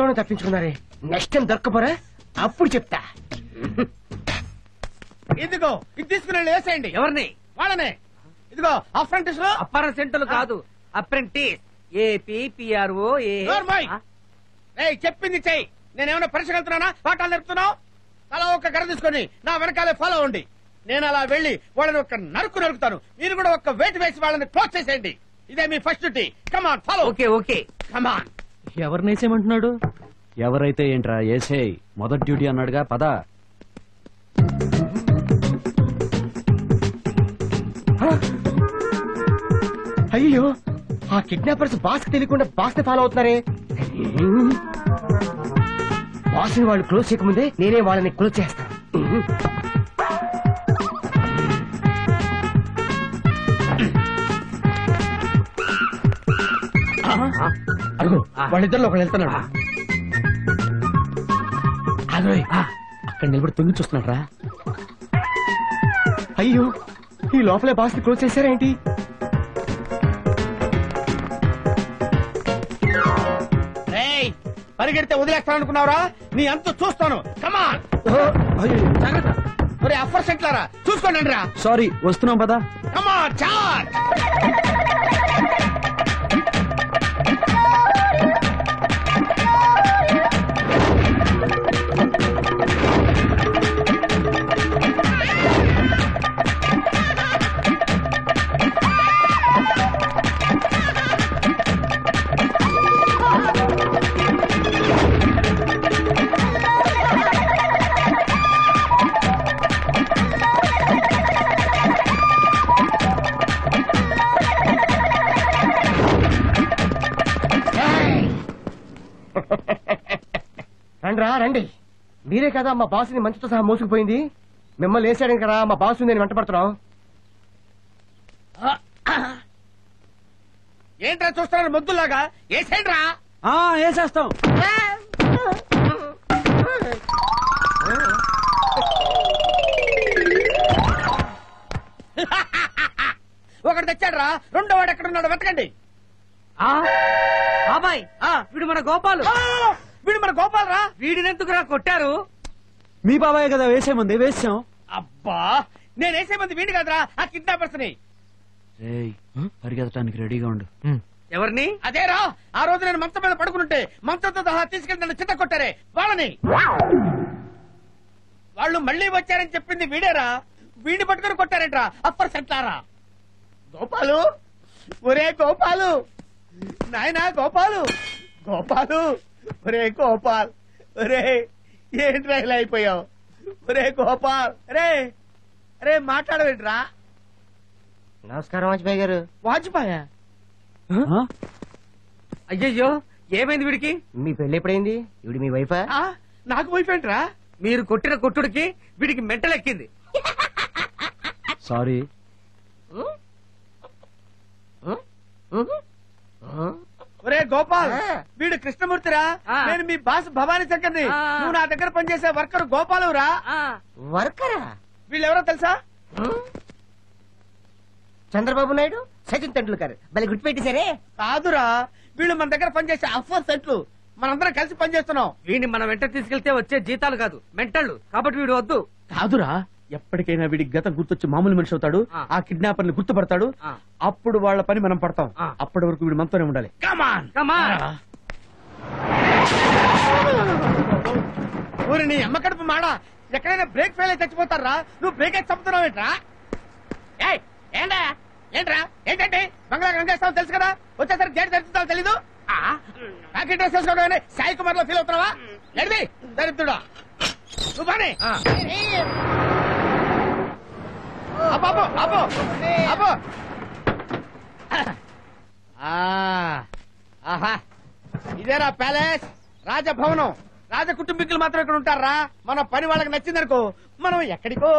ఒక్కలోనే తప్పించుకున్నారే. Next time దొరకపోరా అప్పుడు చెప్తా. ఇదిగో ఇది తీసుకుని వేసేయండి. ఎవరిని? వాళ్ళనే. ఇదిగో అప్రెంటిస్ లో. అప్రెంటిస్లు కాదు, అప్రెంటిస్. ఏపీఆర్ఓ. చెప్పింది చెయ్యి. నేనేమైనా పరీక్ష వెళ్తున్నానా, పాఠాలు నేర్పుతున్నావు? అలా ఒక గర తీసుకొని నా వెనకాలే ఫాలో అవ్వండి. నేను అలా వెళ్లి వాళ్ళని ఒక నరుకుతాను. మీరు కూడా ఒక వేటు వేసి వాళ్ళని క్లోజ్ చేసేయండి. ఇదే మీ first duty. Come on follow. Okay okay come on. ఎవరిని వేసేయమంటున్నాడు? ఎవరైతే ఏంట్రా వేసేయ్. మొదటి డ్యూటీ అన్నాడుగా, పద. అయ్యో, ఆ కిడ్నాపర్స్ బాస్ కి తెలియకుండా బాస్ ని ఫాలో అవుతున్నారే. బాస్ ని వాళ్ళు క్లోజ్ చేయకముందే నేనే వాళ్ళని క్లోజ్ చేస్తాను. అడుగు, వాళ్ళిద్దరిలో ఒకళ్ళు వెళ్తున్నాడు. అదోయ్, అక్కడ నిలబడి తొంగి చూస్తున్నాడు రా. అయ్యో, ఈ లోపలే బాస్ ని క్లోజ్ చేశారేంటి? పరిగెడితే వదిలేస్తాననుకున్నావురా? నీ అంత చూస్తాను. కమాన్. జాగ్రత్త. అఫర్ సెంట్లారా చూసుకోండి రా. సారీ, వస్తున్నాం పద. కమాన్ చార్జ్. రండి, మీరే కదా మా బాసుని మంచుతో సహా మోసుకుపోయింది. మిమ్మల్ని వేసాడని కదా మా బాసు నేను వెంట పడుతున్నాం. ఏంట్రా చూస్తున్నారు మొద్దులాగా? వేసేయండిరా. వేసేస్తాం. ఒకటి తెచ్చాడ్రా, రెండో వాడు ఎక్కడున్నాడు వెతకండి. బాబాయ్, వీడు మన గోపాలు. వీడు మన గోపాల్ రా. వీడినెందుకురా కొట్టారు? మీ బాబాయ్ కదా వేసే ముందే వేసాం. అబ్బా, నేను వేసే మంది వీడి కదరా, ఆ కిడ్నాపర్స్ ని. పరిగెత్తడానికి రెడీగా ఉండు. ఎవరిని? అదేరా, ఆ రోజు నేను మంచం మీద పడుకుంటే మంచంతో సహా తీసుకెళ్లి నన్ను చిత్త కొట్టారే వాళ్ళని. వాళ్ళు మళ్ళీ వచ్చారని చెప్పింది వీడేరా. వీడిని పట్టుకుని కొట్టారేంట్రా అప్పర్ సెంట్లారా. గోపాలు, ఒరే గోపాలు, నాయనా గోపాలు, గోపాలు, ఒరే గోపాల్, ఒరే ఏంట్రా ఇలా అయిపోయావు? ఒరే గోపాల్, అరే మాట్లాడవేంట్రా? నమస్కారం వాజ్పేయి గారు. వాజ్పేయ? అయ్యయ్యో, ఏమైంది వీడికి? మీ పెళ్లి ఎప్పుడైంది? ఇవిడి మీ వైఫా? నాకు వైఫ్ ఏంట్రా? మీరు కొట్టిన కొట్టుడికి వీడికి మెంటలెక్కింది. సారీ. ఒరే గోపాల్, వీడు కృష్ణమూర్తిరా. నేను మీ బాస్ భవానీ శంకర్ని. నువ్వు నా దగ్గర పనిచేసే వర్కర్ గోపాలురా. వర్కరా? వీళ్ళెవరో తెలుసా? చంద్రబాబు నాయుడు, సచిన్ తెండూల్కర్. భలే గుర్తుపెట్టేశారే. కాదురా, వీళ్ళు మన దగ్గర పనిచేసే అఫర్ సెట్లు. మనందరం కలిసి పనిచేస్తున్నాం. వీడిని మన వెంట తీసుకెళ్తే వచ్చే జీతాలు కాదు, మెంటళ్ళు. కాబట్టి వీడు వద్దు. కాదురా, ఎప్పటికైనా వీడికి గతం గుర్తొచ్చి మామూలు మనిషి అవుతాడు. ఆ కిడ్నాపర్ని గుర్తుపడతాడు. అప్పుడు వాళ్ళ పని మనం పడతాం. అప్పటి వరకు వీడు మనతోనే ఉండాలి. కమాన్ కమాన్. ఊరి నీ అమ్మ కడుపు మాడ. ఎక్కడైనా బ్రేక్ ఫెయిల్ అయి చచ్చిపోతారా? నువ్వు బ్రేక్ అయితే చంపుతున్నావు ఏంట్రా? ఏంటా ఏంట్రా? ఏంటంటే బంగ్లా గంగేస్తావు తెలుసు కదా. వచ్చేసరికి గేట్ తెరుస్తావు తెలీదు. ప్యాకెట్ డ్రెస్ వేసుకోవడం సాయి కుమార్ లో ఫీల్ అవుతున్నావా? ఎడిది దరిద్రుడా నువ్వు బానే. ఇదేరా ప్యాలెస్, రాజభవనం. రాజ కుటుంబీకులు మాత్రం ఇక్కడ ఉంటారా? మన పని వాళ్ళకి నచ్చిందనుకో మనం ఎక్కడికో.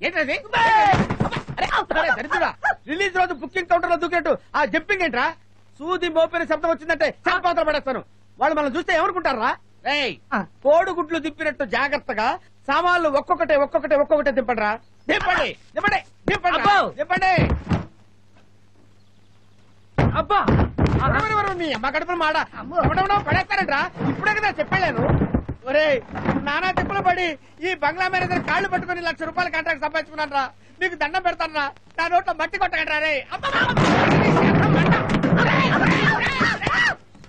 ఏంటది? దరిద్రుడా, రిలీజ్ రోజు బుకింగ్ కౌంటర్ లో దూకినట్టు ఆ జంపింగ్ ఏంట్రా? సూది మోపిన శబ్దం వచ్చిందంటే చంపాత్ర పడేస్తాను. వాళ్ళు మనం చూస్తే ఏమనుకుంటారా? కోడిగుడ్లు దిప్పినట్టు జాగ్రత్తగా సామాన్లు ఒక్కొక్కటే దింపండిరా. దింపండి దింపండి దింపండి దింపండి. అబ్బా, మీ అమ్మ కడుపులు మాడ పడేస్తారంట్రా. ఇప్పుడే కదా చెప్పాను. ఒరే నానా తిప్పులు పడి ఈ బంగ్లా మేనేజర్ కాళ్ళు పట్టుకుని ₹1,00,000 కాంట్రాక్ట్ సంపాదించుకున్నాను రా. నీకు దండం పెడతాను రా. నా నోట్లో మట్టి కొట్టగట్రా రే.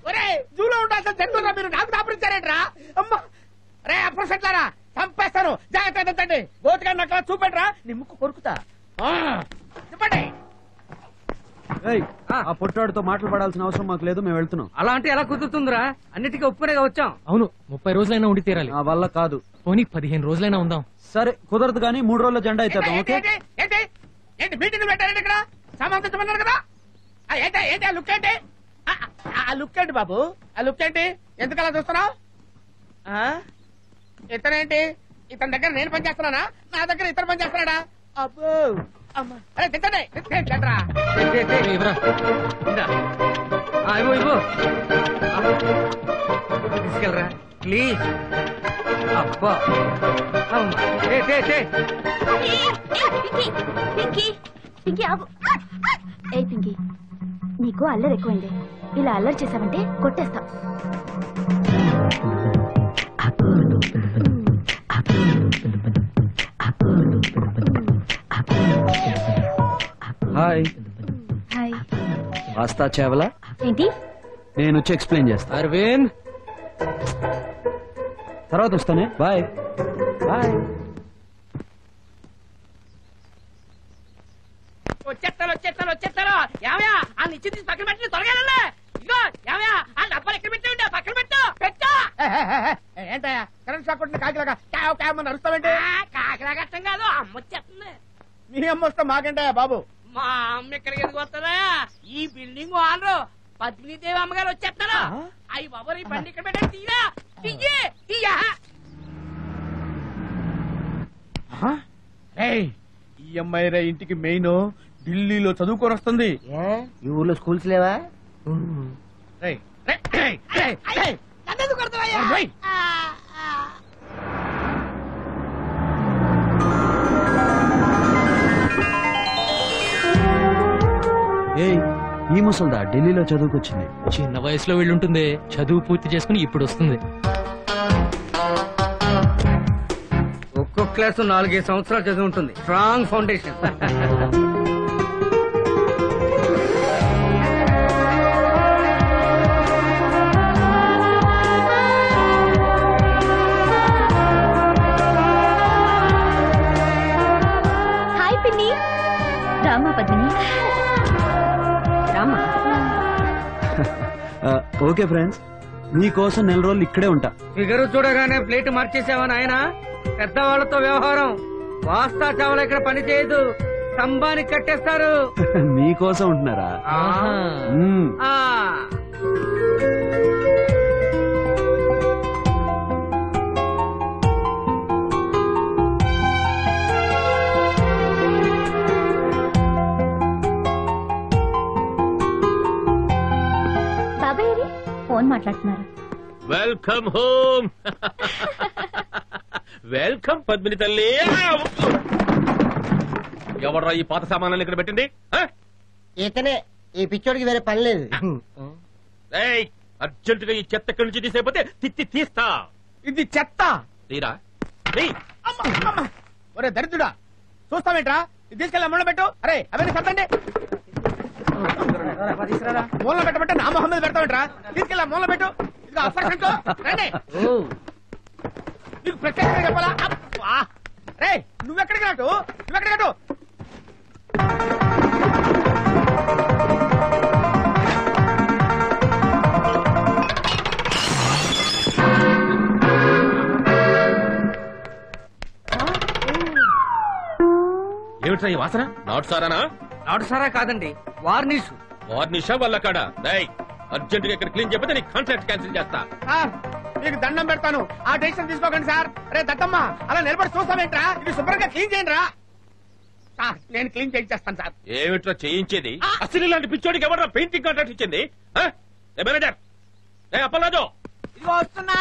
ఒరే జూలో ఉండాల్సిన జంతువురా మీరు నాకు దాపరించారేంట్రా. అమ్మ రే అప్రసెట్లారా చంపేస్తాను. జాగ్రత్త ఎత్తండి. గోతిగా నక్కలా చూపెట్రా. నీ ముక్కు కొరుకుతా. చెప్పండి. ఆ పొట్టాడితో మాటలు పడాల్సిన అవసరం మాకు లేదు, మేము వెళ్తున్నాం. అలా అంటే ఎలా కుదురుతుందిరా? అన్నిటికీ ఒప్పుకునేగా వచ్చాం. అవును 30 రోజులైనా ఉండి తీరాలి. ఆ వల్ల కాదు. పోనీ 15 రోజులైనా ఉందాం. సరే కుదరదు కానీ 3 రోజుల జెండా అయితే ఓకే. ఏంటి మీటింగ్ పెట్టారండి ఇక్కడ? సమాంతమన్నారు కదా. ఏంటి ఆ లుక్ ఏంటి? ఆ లుక్ ఏంటి బాబు? ఆ లుక్ ఏంటి? ఎందుకలా చూస్తున్నావు? ఇతనేంటి? ఇతని దగ్గర నేను పని చేస్తున్నానా? నా దగ్గర ఇతను పని చేస్తున్నాడా? అబ్బో అరే తింటండి తింటరా. ఇవ్వు తీసుకెళ్ళరా ప్లీజ్. అబ్బా పింకీ నీకు అల్లరి ఎక్కువైంది. ఇలా అల్లరి చేసావంటే కొట్టేస్తా. హాయ్. హాయ్. పాస్తా చేవలా? ఏంటి? నేను వచ్చి ఎక్స్ప్లెయిన్ చేస్తా. అరవింద్ తర్వాత వస్తానే. Bye bye. వచ్చేస్తారు. యావయా ఆ నిచ్చి తీసి పక్కన పెట్టి త్వరగా ఇదిగో యావయా ఆ డబ్బాలు ఎక్కడ పెట్టి ఉంటే పక్కన పెట్టు. ఏంటయ్యా కరెంట్ షాక్ కొట్టిన కాకిలాగా క్యావ్ క్యావ్ అని అరుస్తావేంటి? కాకిలాగా అర్థం కాదు. అమ్మ వచ్చేస్తుంది. మీ అమ్మ వస్తే మాకేంటయ్యా బాబు? మా అమ్మ ఎక్కడికి ఎందుకు వస్తుందా? ఈ బిల్డింగ్ ఓనరు పద్మినీదేవి అమ్మగారు వచ్చేస్తారా? అయ్యి బాబు ఈ బండి ఇక్కడ పెట్టండి. తీరా తీయా. ఈ అమ్మాయి రే ఇంటికి మెయిన్. ఢిల్లీలో చదువుకొని వస్తుంది. ఈ ఊర్లో స్కూల్స్ లేవా? ఏయ్ ఈ ముసల్దా ఢిల్లీలో చదువుకొచ్చింది. చిన్న వయసులో వెళ్ళుంటుంది. చదువు పూర్తి చేసుకుని ఇప్పుడు వస్తుంది. ఒక్కొక్క క్లాసు 4-5 సంవత్సరాలు చదువు ఉంటుంది. Strong foundation. హాయ్ పిన్ని. రామా పద్మిని. రామా. ఓకే ఫ్రెండ్స్, మీకోసం 4 రోజులు ఇక్కడే ఉంటా. ఫిగర్ చూడగానే ప్లేట్ మార్చేసావా నాయన? పెద్దవాళ్లతో వ్యవహారం. వాస్తా చావల ఇక్కడ పని చేయదు. స్తంభానికి కట్టేస్తారు. మీకోసం ఉంటున్నారా? ఆహా. మ్మ్. బాబాయ్ ఫోన్ మాట్లాడుతున్నారు. Welcome home. వెల్కమ్ పద్మిని తల్లి. ఎవడ్రా ఈ పాత సామాన్లు ఇక్కడ పెట్టింది? ఇతనే. ఈ పిచ్చోడికి వేరే పని లేదు. అర్జెంట్ గా ఈ చెత్త ఎక్కడి నుంచి తీసేపోతే తీస్తా. ఇది చెత్త. తీరా. ఒరే దరిద్రుడా చూస్తావేంట్రా? ఇది తీసుకెళ్ళి అమ్మలో పెట్టు. అరే అవన్నీ సత్తండి. మూలలో పెట్టమంటే నా మొహం మీద పెడతావేంట్రా? తీసుకెళ్ళి మూలలో పెట్టు. ఇది అఫర్సెంట్లో రండి. నీకు ప్రత్యేకంగా చెప్పాలా? రే నువ్వెక్కడికి రాటు? ఏమిట్రా ఈ వాసన? నాటు సారానా? నాటు సారా కాదండి, వార్నిష్. వార్నిషా వల్ల కాడా? అర్జెంట్ గా ఇక్కడ క్లీన్ చెప్పితే నీ కాంట్రాక్ట్ క్యాన్సిల్ చేస్తా. సార్ మీకు దండం పెడతాను, ఆ డెసిషన్ తీసుకోకండి సార్. రే దత్తమ్మ అలా నిలబడి చూస్తావేంట్రా? ఇది శుభ్రంగా క్లీన్ చేయండి రా. నేను క్లీన్ చేయించేస్తాను సార్. ఏమిట్రా చేయించేది? అసలు ఇలాంటి పిచ్చోడికి ఎవరా పెయింటింగ్ కాంట్రాక్ట్ ఇచ్చింది? మేనేజర్ అప్పలాజో ఇదిగో వస్తున్నా.